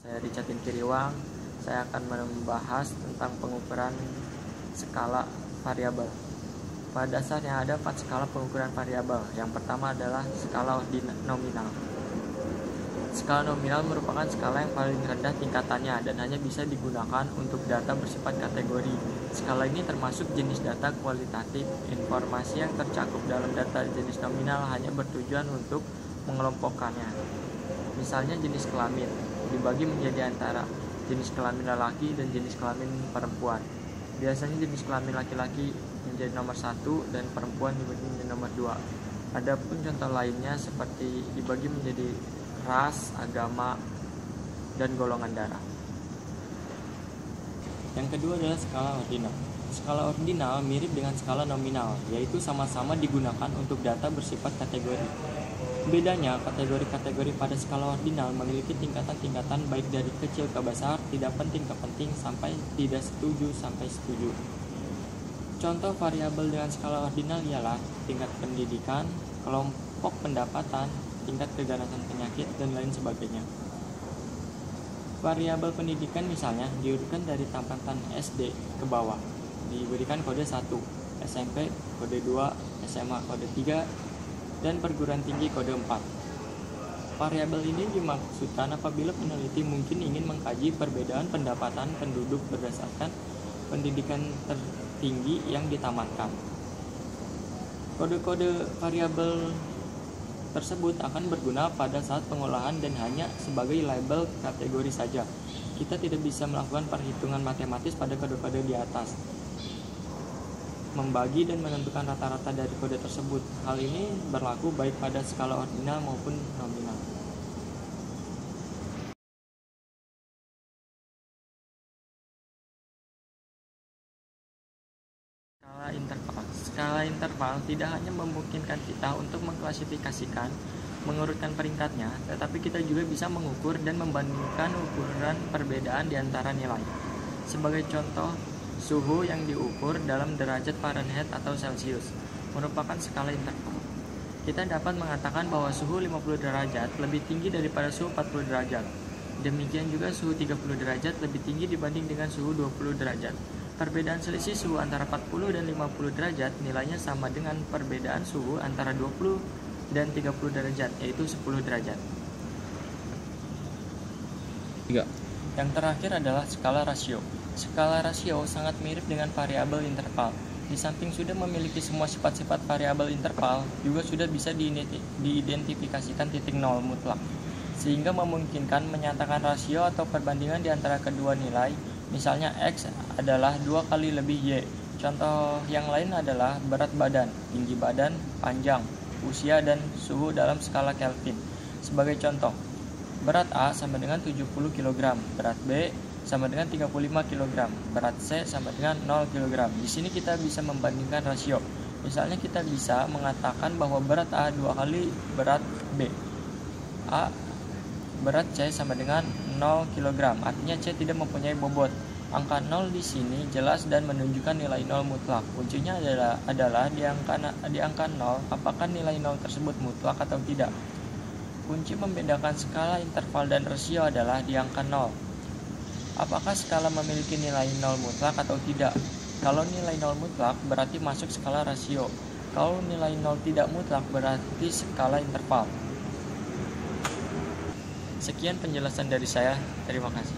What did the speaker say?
Saya Richard Kiriwang. Saya akan membahas tentang pengukuran skala variabel. Pada dasarnya ada 4 skala pengukuran variabel. Yang pertama adalah skala nominal. Skala nominal merupakan skala yang paling rendah tingkatannya dan hanya bisa digunakan untuk data bersifat kategori. Skala ini termasuk jenis data kualitatif. Informasi yang tercakup dalam data jenis nominal hanya bertujuan untuk mengelompokkannya. Misalnya jenis kelamin dibagi menjadi antara jenis kelamin laki dan jenis kelamin perempuan. Biasanya jenis kelamin laki-laki menjadi nomor 1 dan perempuan dibagi menjadi nomor 2. Adapun contoh lainnya seperti dibagi menjadi ras, agama, dan golongan darah. Yang kedua adalah skala ordinal. Skala ordinal mirip dengan skala nominal, yaitu sama-sama digunakan untuk data bersifat kategori. Bedanya, kategori-kategori pada skala ordinal memiliki tingkatan-tingkatan baik dari kecil ke besar, tidak penting ke penting, sampai tidak setuju sampai setuju. Contoh variabel dengan skala ordinal ialah tingkat pendidikan, kelompok pendapatan, tingkat keganasan penyakit, dan lain sebagainya. Variabel pendidikan misalnya diurutkan dari tampatan SD ke bawah, diberikan kode 1, SMP kode 2, SMA kode 3, dan perguruan tinggi kode 4. Variabel ini dimaksudkan apabila peneliti mungkin ingin mengkaji perbedaan pendapatan penduduk berdasarkan pendidikan tertinggi yang ditamatkan. Kode-kode variabel tersebut akan berguna pada saat pengolahan dan hanya sebagai label kategori saja. Kita tidak bisa melakukan perhitungan matematis pada kode-kode di atas, membagi dan menentukan rata-rata dari kode tersebut. Hal ini berlaku baik pada skala ordinal maupun nominal. Skala interval. Skala interval tidak hanya memungkinkan kita untuk mengklasifikasikan, mengurutkan peringkatnya, tetapi kita juga bisa mengukur dan membandingkan ukuran perbedaan di antara nilai. Sebagai contoh, suhu yang diukur dalam derajat Fahrenheit atau Celcius merupakan skala interval. Kita dapat mengatakan bahwa suhu 50 derajat lebih tinggi daripada suhu 40 derajat. Demikian juga suhu 30 derajat lebih tinggi dibanding dengan suhu 20 derajat. Perbedaan selisih suhu antara 40 dan 50 derajat nilainya sama dengan perbedaan suhu antara 20 dan 30 derajat, yaitu 10 derajat. 3. Yang terakhir adalah skala rasio. Skala rasio sangat mirip dengan variabel interval. Di samping sudah memiliki semua sifat-sifat variabel interval, juga sudah bisa diidentifikasikan titik nol mutlak, sehingga memungkinkan menyatakan rasio atau perbandingan di antara kedua nilai. Misalnya X adalah 2 kali lebih Y. Contoh yang lain adalah berat badan, tinggi badan, panjang, usia, dan suhu dalam skala Kelvin. Sebagai contoh, berat A sama dengan 70 kg, berat B sama dengan 35 kg, berat C sama dengan 0 kg. Di sini kita bisa membandingkan rasio. Misalnya kita bisa mengatakan bahwa berat A 2 kali berat B. Berat C sama dengan 0 kg, artinya C tidak mempunyai bobot. Angka 0 di sini jelas dan menunjukkan nilai 0 mutlak. Kuncinya adalah di angka 0, apakah nilai 0 tersebut mutlak atau tidak. Kunci membedakan skala interval dan rasio adalah di angka 0. Apakah skala memiliki nilai 0 mutlak atau tidak? Kalau nilai 0 mutlak berarti masuk skala rasio. Kalau nilai 0 tidak mutlak berarti skala interval. Sekian penjelasan dari saya. Terima kasih.